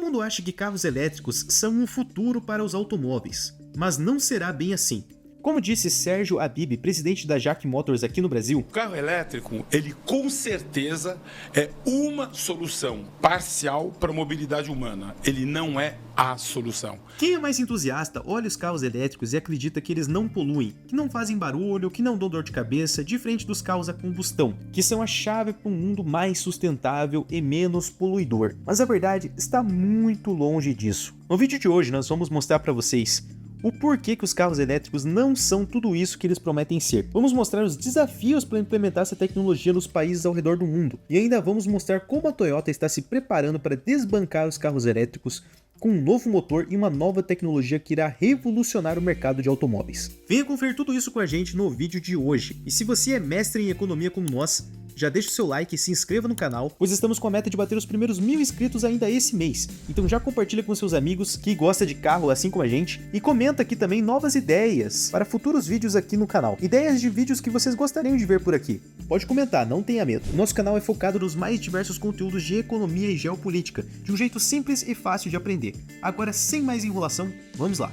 mundo acha que carros elétricos são um futuro para os automóveis, mas não será bem assim. Como disse Sérgio Habib, presidente da JAC Motors aqui no Brasil, o carro elétrico, ele com certeza é uma solução parcial para a mobilidade humana. Ele não é a solução. Quem é mais entusiasta olha os carros elétricos e acredita que eles não poluem, que não fazem barulho, que não dão dor de cabeça, diferente dos carros a combustão, que são a chave para um mundo mais sustentável e menos poluidor. Mas a verdade está muito longe disso. No vídeo de hoje nós vamos mostrar para vocês o porquê que os carros elétricos não são tudo isso que eles prometem ser. Vamos mostrar os desafios para implementar essa tecnologia nos países ao redor do mundo. E ainda vamos mostrar como a Toyota está se preparando para desbancar os carros elétricos com um novo motor e uma nova tecnologia que irá revolucionar o mercado de automóveis. Venha conferir tudo isso com a gente no vídeo de hoje. E se você é mestre em economia como nós, já deixa o seu like e se inscreva no canal, pois estamos com a meta de bater os primeiros 1000 inscritos ainda esse mês. Então já compartilha com seus amigos que gostam de carro assim como a gente e comenta aqui também novas ideias para futuros vídeos aqui no canal. Ideias de vídeos que vocês gostariam de ver por aqui. Pode comentar, não tenha medo. Nosso canal é focado nos mais diversos conteúdos de economia e geopolítica, de um jeito simples e fácil de aprender. Agora, sem mais enrolação, vamos lá.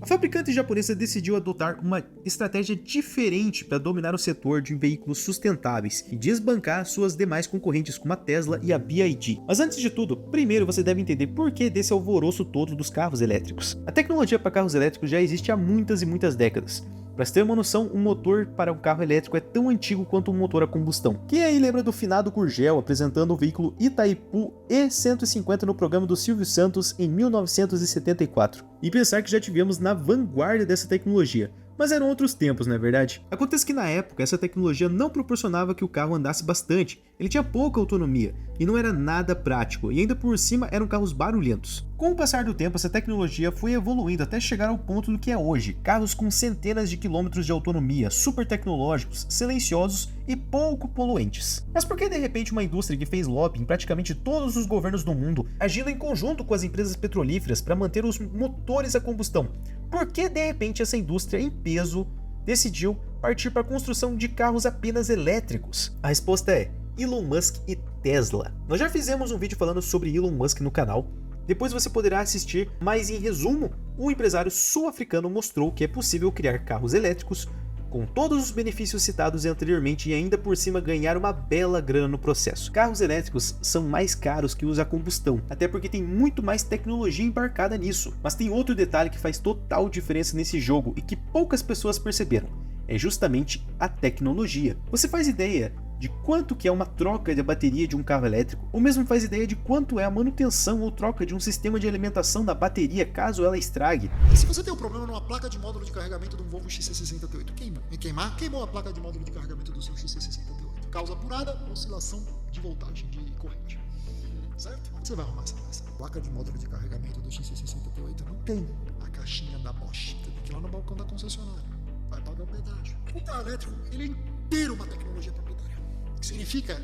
A fabricante japonesa decidiu adotar uma estratégia diferente para dominar o setor de veículos sustentáveis e desbancar suas demais concorrentes como a Tesla e a BYD. Mas antes de tudo, primeiro você deve entender por que desse alvoroço todo dos carros elétricos. A tecnologia para carros elétricos já existe há muitas e muitas décadas. Para você ter uma noção, um motor para um carro elétrico é tão antigo quanto um motor a combustão. Quem aí lembra do finado Gurgel apresentando o veículo Itaipu E150 no programa do Silvio Santos em 1974? E pensar que já tivemos na vanguarda dessa tecnologia. Mas eram outros tempos, não é verdade? Acontece que na época essa tecnologia não proporcionava que o carro andasse bastante, ele tinha pouca autonomia e não era nada prático, e ainda por cima eram carros barulhentos. Com o passar do tempo, essa tecnologia foi evoluindo até chegar ao ponto do que é hoje, carros com centenas de quilômetros de autonomia, super tecnológicos, silenciosos e pouco poluentes. Mas por que de repente uma indústria que fez lobby em praticamente todos os governos do mundo, agindo em conjunto com as empresas petrolíferas para manter os motores a combustão, por que de repente essa indústria em peso decidiu partir para a construção de carros apenas elétricos? A resposta é Elon Musk e Tesla. Nós já fizemos um vídeo falando sobre Elon Musk no canal, depois você poderá assistir, mas em resumo, o empresário sul-africano mostrou que é possível criar carros elétricos com todos os benefícios citados anteriormente e ainda por cima ganhar uma bela grana no processo. Carros elétricos são mais caros que os a combustão, até porque tem muito mais tecnologia embarcada nisso. Mas tem outro detalhe que faz total diferença nesse jogo e que poucas pessoas perceberam. É justamente a tecnologia. Você faz ideia de quanto que é uma troca de bateria de um carro elétrico, ou mesmo faz ideia de quanto é a manutenção ou troca de um sistema de alimentação da bateria caso ela estrague? E se você tem um problema numa placa de módulo de carregamento de um Volvo XC60T8, queimou a placa de módulo de carregamento do seu XC60T8. Causa apurada, oscilação de voltagem, de corrente. Certo? Você vai arrumar essa peça. A placa de módulo de carregamento do XC60T8 não tem a caixinha da Bosch. Tem que ir lá no balcão da concessionária. Vai pagar o pedágio. O carro elétrico, ele é inteiro uma tecnologia proprietária. Significa,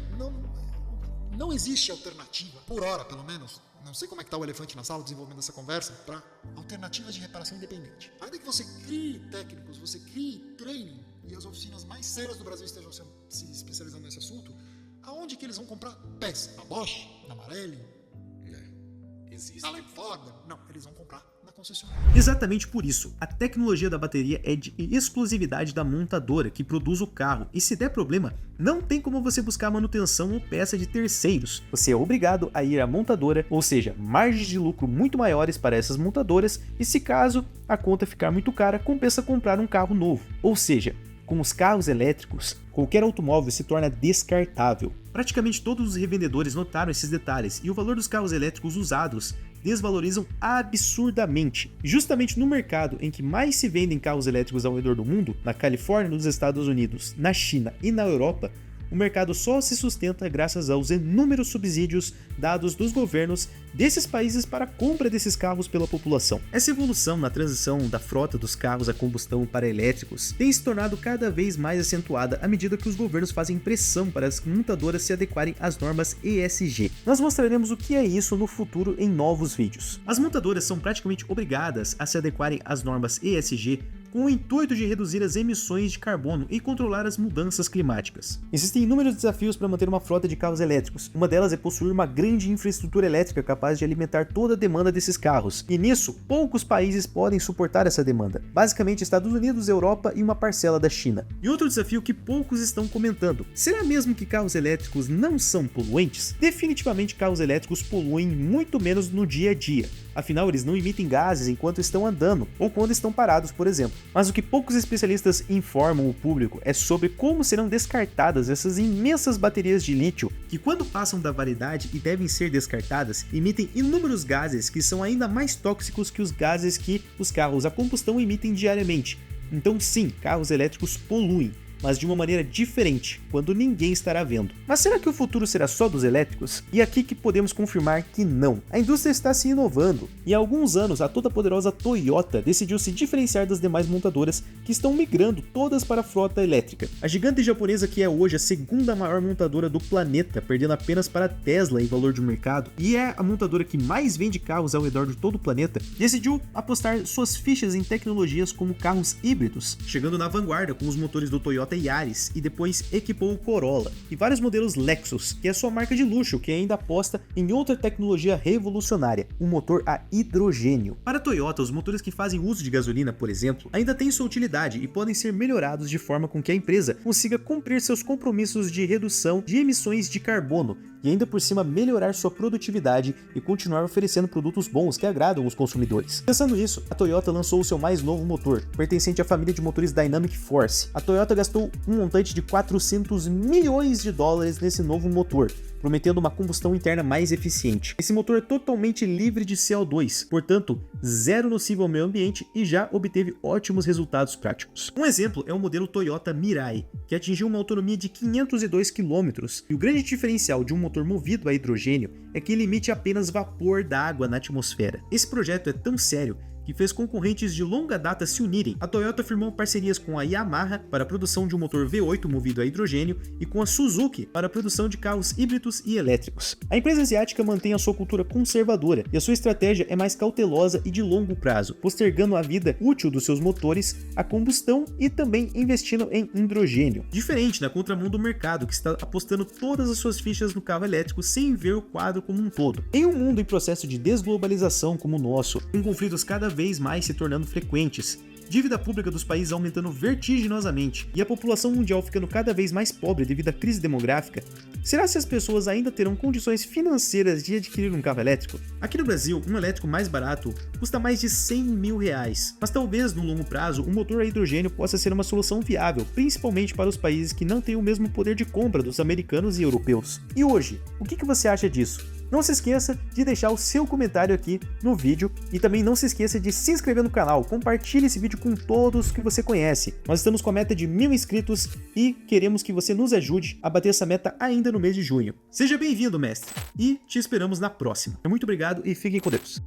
não existe alternativa, por hora pelo menos, não sei como é que está o elefante na sala desenvolvendo essa conversa, para alternativas de reparação independente. Ainda que você crie técnicos, você crie training, e as oficinas mais sérias do Brasil estejam se especializando nesse assunto, aonde que eles vão comprar peça? Na Bosch? Na Marelli? Existe. Na Ford? Não, eles vão comprar na concessionária. Exatamente por isso, a tecnologia da bateria é de exclusividade da montadora que produz o carro, e se der problema, não tem como você buscar manutenção ou peça de terceiros. Você é obrigado a ir à montadora, ou seja, margens de lucro muito maiores para essas montadoras, e se caso a conta ficar muito cara, compensa comprar um carro novo. Ou seja, com os carros elétricos, qualquer automóvel se torna descartável. Praticamente todos os revendedores notaram esses detalhes e o valor dos carros elétricos usados desvalorizam absurdamente. Justamente no mercado em que mais se vendem carros elétricos ao redor do mundo, na Califórnia, nos Estados Unidos, na China e na Europa, o mercado só se sustenta graças aos inúmeros subsídios dados dos governos desses países para a compra desses carros pela população. Essa evolução na transição da frota dos carros a combustão para elétricos tem se tornado cada vez mais acentuada à medida que os governos fazem pressão para as montadoras se adequarem às normas ESG. Nós mostraremos o que é isso no futuro em novos vídeos. As montadoras são praticamente obrigadas a se adequarem às normas ESG com o intuito de reduzir as emissões de carbono e controlar as mudanças climáticas. Existem inúmeros desafios para manter uma frota de carros elétricos. Uma delas é possuir uma grande infraestrutura elétrica capaz de alimentar toda a demanda desses carros, e nisso, poucos países podem suportar essa demanda, basicamente Estados Unidos, Europa e uma parcela da China. E outro desafio que poucos estão comentando: será mesmo que carros elétricos não são poluentes? Definitivamente carros elétricos poluem muito menos no dia a dia. Afinal, eles não emitem gases enquanto estão andando ou quando estão parados, por exemplo. Mas o que poucos especialistas informam o público é sobre como serão descartadas essas imensas baterias de lítio que, quando passam da validade e devem ser descartadas, emitem inúmeros gases que são ainda mais tóxicos que os gases que os carros a combustão emitem diariamente. Então sim, carros elétricos poluem, mas de uma maneira diferente, quando ninguém estará vendo. Mas será que o futuro será só dos elétricos? E aqui que podemos confirmar que não. A indústria está se inovando, e há alguns anos a toda poderosa Toyota decidiu se diferenciar das demais montadoras que estão migrando todas para a frota elétrica. A gigante japonesa, que é hoje a segunda maior montadora do planeta, perdendo apenas para a Tesla em valor de mercado, e é a montadora que mais vende carros ao redor de todo o planeta, decidiu apostar suas fichas em tecnologias como carros híbridos, chegando na vanguarda com os motores do Toyota Yaris, e depois equipou o Corolla e vários modelos Lexus, que é sua marca de luxo, que ainda aposta em outra tecnologia revolucionária, um motor a hidrogênio. Para a Toyota, os motores que fazem uso de gasolina, por exemplo, ainda têm sua utilidade e podem ser melhorados de forma com que a empresa consiga cumprir seus compromissos de redução de emissões de carbono e ainda por cima melhorar sua produtividade e continuar oferecendo produtos bons que agradam os consumidores. Pensando nisso, a Toyota lançou o seu mais novo motor, pertencente à família de motores Dynamic Force. A Toyota gastou um montante de 400 milhões de dólares nesse novo motor, prometendo uma combustão interna mais eficiente. Esse motor é totalmente livre de CO2, portanto, zero nocivo ao meio ambiente e já obteve ótimos resultados práticos. Um exemplo é o modelo Toyota Mirai, que atingiu uma autonomia de 502 km, e o grande diferencial de um motor movido a hidrogênio é que ele emite apenas vapor da água na atmosfera. Esse projeto é tão sério que fez concorrentes de longa data se unirem. A Toyota firmou parcerias com a Yamaha para a produção de um motor V8 movido a hidrogênio e com a Suzuki para a produção de carros híbridos e elétricos. A empresa asiática mantém a sua cultura conservadora e a sua estratégia é mais cautelosa e de longo prazo, postergando a vida útil dos seus motores a combustão e também investindo em hidrogênio. Diferente na contramão do mercado, que está apostando todas as suas fichas no carro elétrico sem ver o quadro como um todo. Em um mundo em processo de desglobalização como o nosso, com conflitos cada vez mais se tornando frequentes, dívida pública dos países aumentando vertiginosamente e a população mundial ficando cada vez mais pobre devido à crise demográfica, será se as pessoas ainda terão condições financeiras de adquirir um carro elétrico? Aqui no Brasil, um elétrico mais barato custa mais de 100 mil reais, mas talvez no longo prazo um motor a hidrogênio possa ser uma solução viável, principalmente para os países que não têm o mesmo poder de compra dos americanos e europeus. E hoje, o que você acha disso? Não se esqueça de deixar o seu comentário aqui no vídeo e também não se esqueça de se inscrever no canal, compartilhe esse vídeo com todos que você conhece. Nós estamos com a meta de 1000 inscritos e queremos que você nos ajude a bater essa meta ainda no mês de junho. Seja bem-vindo, mestre, e te esperamos na próxima. Muito obrigado e fiquem com Deus.